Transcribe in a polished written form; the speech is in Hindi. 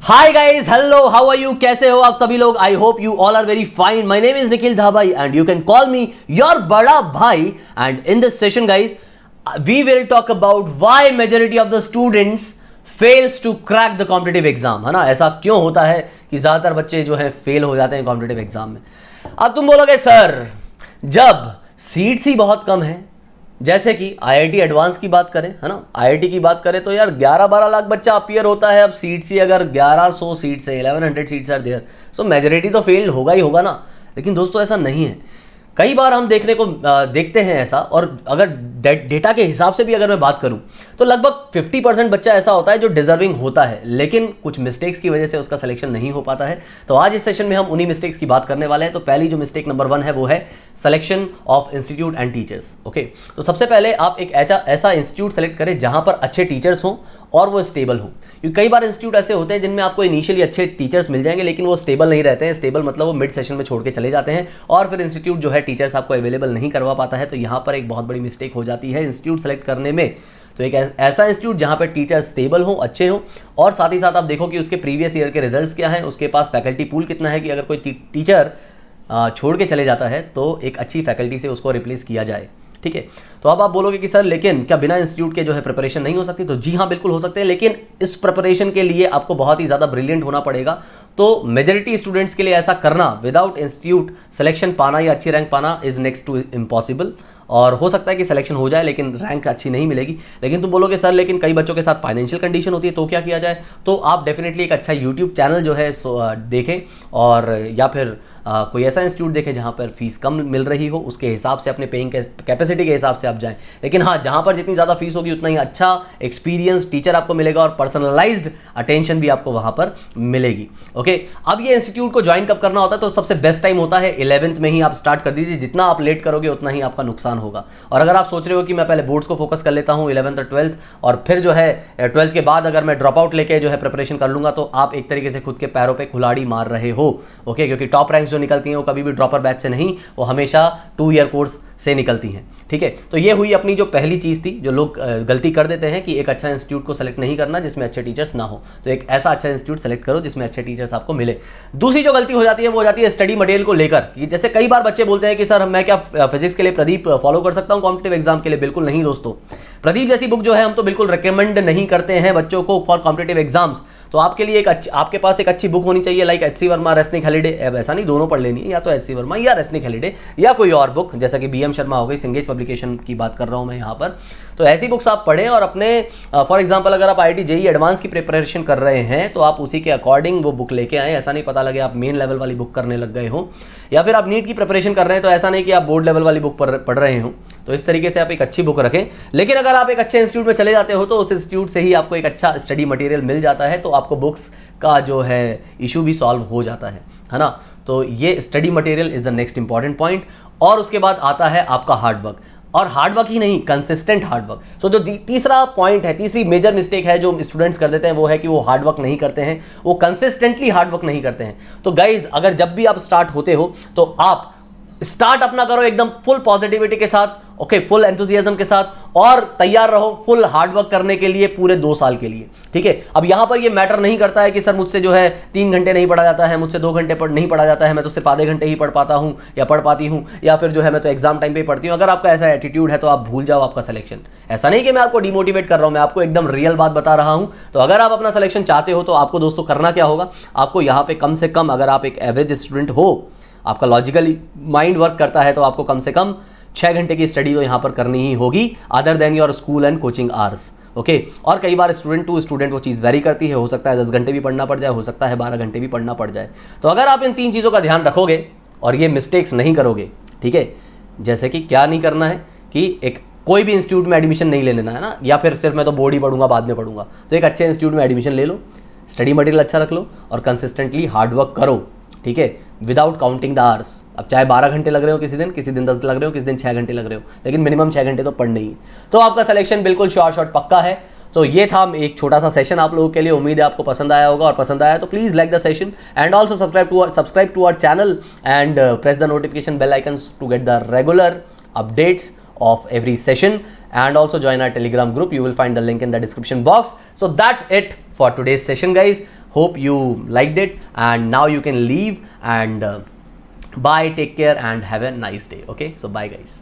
Hi guys, hello, how are you, कैसे हो आप सभी लोग। I hope you all are very fine. My name is Nikhil Dhabai and you can call me your बड़ा भाई। And in this session guys we will talk about why majority of the students fails to crack the competitive exam. है ना, ऐसा क्यों होता है कि ज्यादातर बच्चे जो है फेल हो जाते हैं कॉम्पिटिटिव एग्जाम में। अब तुम बोलोगे सर जब सीट्स ही बहुत कम है, जैसे कि आईआईटी एडवांस की बात करें, है ना, आईआईटी की बात करें तो यार 11-12 लाख बच्चा अपीयर होता है। अब सीट्स ही अगर 1100 सीट्स है, 1100 seats are there, so majority तो फेल होगा ही होगा ना। लेकिन दोस्तों ऐसा नहीं है। कई बार हम देखते हैं ऐसा, और अगर डेटा के हिसाब से भी अगर मैं बात करूं तो लगभग 50% बच्चा ऐसा होता है जो डिजर्विंग होता है, लेकिन कुछ मिस्टेक्स की वजह से उसका सिलेक्शन नहीं हो पाता है। तो आज इस सेशन में हम उन्हीं मिस्टेक्स की बात करने वाले हैं। तो पहली जो मिस्टेक नंबर 1 है वो है selection of institute and teachers. Okay, तो सबसे पहले आप एक ऐसा इंस्टीट्यूट सेलेक्ट करें जहां पर अच्छे टीचर्स हों और वो स्टेबल हो। क्योंकि कई बार इंस्टीट्यूट ऐसे होते हैं जिनमें आपको इनिशियली अच्छे टीचर्स मिल जाएंगे, लेकिन वो स्टेबल नहीं रहते हैं। स्टेबल मतलब वो मिड सेशन में छोड़ के चले जाते हैं और फिर इंस्टीट्यूट जो है टीचर्स आपको अवेलेबल नहीं करवा पाता है। तो यहाँ पर एक बहुत बड़ी मिस्टेक हो जाती है इंस्टीट्यूट सेलेक्ट करने में। तो एक ऐसा इंस्टीट्यूट जहाँ पर टीचर्स स्टेबल हो, अच्छे हो, और साथ ही साथ आप देखो कि उसके प्रीवियस ईयर के रिजल्ट्स क्या हैं, उसके पास फैकल्टी पूल कितना है, कि अगर कोई टीचर छोड़ के चले जाता है तो एक अच्छी फैकल्टी से उसको रिप्लेस किया जाए। ठीक है, तो अब आप बोलोगे कि सर लेकिन क्या बिना इंस्टीट्यूट के जो है प्रिपरेशन नहीं हो सकती? तो जी हाँ, बिल्कुल हो सकते हैं, लेकिन इस प्रिपरेशन के लिए आपको बहुत ही ज़्यादा ब्रिलियंट होना पड़ेगा। तो मेजॉरिटी स्टूडेंट्स के लिए ऐसा करना विदाउट इंस्टीट्यूट सिलेक्शन पाना या अच्छी रैंक पाना इज नेक्स्ट टू इम्पॉसिबल। और हो सकता है कि सिलेक्शन हो जाए लेकिन रैंक अच्छी नहीं मिलेगी। लेकिन तुम बोलोगे सर लेकिन कई बच्चों के साथ फाइनेंशियल कंडीशन होती है, तो क्या किया जाए? तो आप डेफिनेटली एक अच्छा यूट्यूब चैनल जो है देखें, और या फिर कोई ऐसा इंस्टीट्यूट देखें जहाँ पर फीस कम मिल रही हो, उसके हिसाब से अपने पेइंग कैपेसिटी के हिसाब से आप जाएं। लेकिन हाँ, जहाँ पर जितनी ज़्यादा फीस होगी उतना ही अच्छा एक्सपीरियंस टीचर आपको मिलेगा और पर्सनलाइज्ड अटेंशन भी आपको वहाँ पर मिलेगी। ओके, अब ये इंस्टीट्यूट को ज्वाइन कब करना होता है? तो सबसे बेस्ट टाइम होता है 11th में ही आप स्टार्ट कर दीजिए। जितना आप लेट करोगे उतना ही आपका नुकसान होगा। और अगर आप सोच रहे हो कि मैं पहले बोर्ड्स को फोकस कर लेता हूँ 11th और 12th, और फिर जो है 12th के बाद अगर मैं ड्रॉप आउट लेके जो है प्रिपरेशन कर लूँगा, तो आप एक तरीके से खुद के पैरों पे कुल्हाड़ी मार रहे हो। ओके, क्योंकि टॉप रैंक्स जो निकलती हैं वो कभी भी ड्रॉपर बैच से नहीं, वो हमेशा 2 ईयर कोर्स से निकलती हैं। ठीक है, तो ये हुई अपनी जो पहली चीज़ थी जो लोग गलती कर देते हैं, कि एक अच्छा इंस्टीट्यूट को सेलेक्ट नहीं करना जिसमें अच्छे टीचर्स ना हो। तो एक ऐसा अच्छा इंस्टीट्यूट सेलेक्ट करो जिसमें अच्छे टीचर्स आपको मिले। दूसरी जो गलती हो जाती है वो हो जाती है स्टडी मटेरियल को लेकर, कि जैसे कई बार बच्चे बोलते हैं कि सर मैं क्या फिजिक्स के लिए प्रदीप फॉलो कर सकता हूँ कॉम्पिटिटिव एग्जाम के लिए? बिल्कुल नहीं दोस्तों। प्रदीप जैसी बुक जो है हम तो बिल्कुल रिकमेंड नहीं करते हैं बच्चों को फॉर कॉम्पिटिटिव एग्जाम्स। तो आपके लिए आपके पास एक अच्छी बुक होनी चाहिए, like HC. Verma, Resnick Halliday. अब ऐसा नहीं दोनों पढ़ लेनी है, या तो एच.सी. वर्मा या रेस्निक हॉलिडे या कोई और बुक, जैसा कि बी.एम. शर्मा हो गई, सिंगेज पब्लिकेशन की बात कर रहा हूँ मैं यहाँ पर। तो ऐसी बुक्स आप पढ़ें और अपने फॉर एग्जांपल अगर आप आईआईटी जेईई एडवांस की प्रिपरेशन कर रहे हैं तो आप उसी के अकॉर्डिंग वो बुक लेके आएँ। ऐसा नहीं पता लगे आप मेन लेवल वाली बुक करने लग गए हो, या फिर आप नीट की प्रिपरेशन कर रहे हैं तो ऐसा नहीं कि आप बोर्ड लेवल वाली बुक पढ़ रहे हो। तो इस तरीके से आप एक अच्छी बुक रखें। लेकिन अगर आप एक अच्छे इंस्टीट्यूट में चले जाते हो तो उस इंस्टीट्यूट से ही आपको एक अच्छा स्टडी मटेरियल मिल जाता है, तो आपको बुक्स का जो है इशू भी सॉल्व हो जाता है ना। तो ये study material is the next important point. और उसके बाद आता है आपका हार्डवर्क, और हार्डवर्क ही नहीं, कंसिस्टेंट हार्डवर्क। सो जो तीसरा पॉइंट है, तीसरी मेजर मिस्टेक है जो स्टूडेंट्स कर देते हैं, वो है कि वो हार्डवर्क नहीं करते हैं, वो कंसिस्टेंटली हार्डवर्क नहीं करते हैं। तो गाइज अगर जब भी आप स्टार्ट होते हो तो आप स्टार्ट अपना करो एकदम फुल पॉजिटिविटी के साथ, ओके, फुल एंथुसियाज्म के साथ, और तैयार रहो फुल हार्डवर्क करने के लिए पूरे 2 साल के लिए। ठीक है, अब यहां पर ये मैटर नहीं करता है कि सर मुझसे जो है 3 घंटे नहीं पढ़ा जाता है, मुझसे 2 घंटे नहीं पढ़ा जाता है, मैं तो सिर्फ आधे घंटे ही पढ़ पाता हूं या पढ़ पाती हूं, या फिर जो है मैं तो एग्जाम टाइम पे ही पढ़ती हूं। अगर आपका ऐसा एटीट्यूड है तो आप भूल जाओ आपका सिलेक्शन। ऐसा नहीं कि मैं आपको डिमोटिवेट कर रहा हूं, मैं आपको एकदम रियल बात बता रहा हूं। तो अगर आप अपना सिलेक्शन चाहते हो तो आपको दोस्तों करना क्या होगा? आपको यहाँ पे कम से कम, अगर आप एक एवरेज स्टूडेंट हो, आपका लॉजिकली माइंड वर्क करता है, तो आपको कम से कम 6 घंटे की स्टडी तो यहाँ पर करनी ही होगी, other than your school and coaching hours. Okay, और कई बार स्टूडेंट टू स्टूडेंट वो चीज़ वेरी करती है, हो सकता है 10 घंटे भी पढ़ना पड़ जाए, हो सकता है 12 घंटे भी पढ़ना पड़ जाए। तो अगर आप इन 3 चीज़ों का ध्यान रखोगे और ये मिस्टेक्स नहीं करोगे, ठीक है, जैसे कि क्या नहीं करना है कि एक कोई भी इंस्टीट्यूट में एडमिशन नहीं ले लेना है ना, या फिर सिर्फ मैं तो बोर्ड ही पढ़ूंगा बाद में पढ़ूंगा। तो एक अच्छे इंस्टीट्यूट में एडमिशन ले लो, स्टडी मटेरियल अच्छा रख लो और कंसिस्टेंटली हार्डवर्क करो। ठीक है, विदाउट काउंटिंग द आवर्स। अब चाहे 12 घंटे लग रहे हो किसी दिन 10 लग रहे हो, किसी दिन 6 घंटे लग रहे हो, लेकिन मिनिमम 6 घंटे तो पढ़ने ही। तो आपका सिलेक्शन बिल्कुल शॉर्ट पक्का है। तो ये था एक छोटा सा सेशन आप लोगों के लिए। उम्मीद है आपको पसंद आया होगा, और पसंद आया तो please like the session and also subscribe to our channel and press the notification bell icons to get the regular updates of every session, and also join our Telegram group. You will find the link in the description box. So that's it for today's session, guys. Hope you liked it, and now you can leave, and bye, take care, and have a nice day. Okay, so bye guys.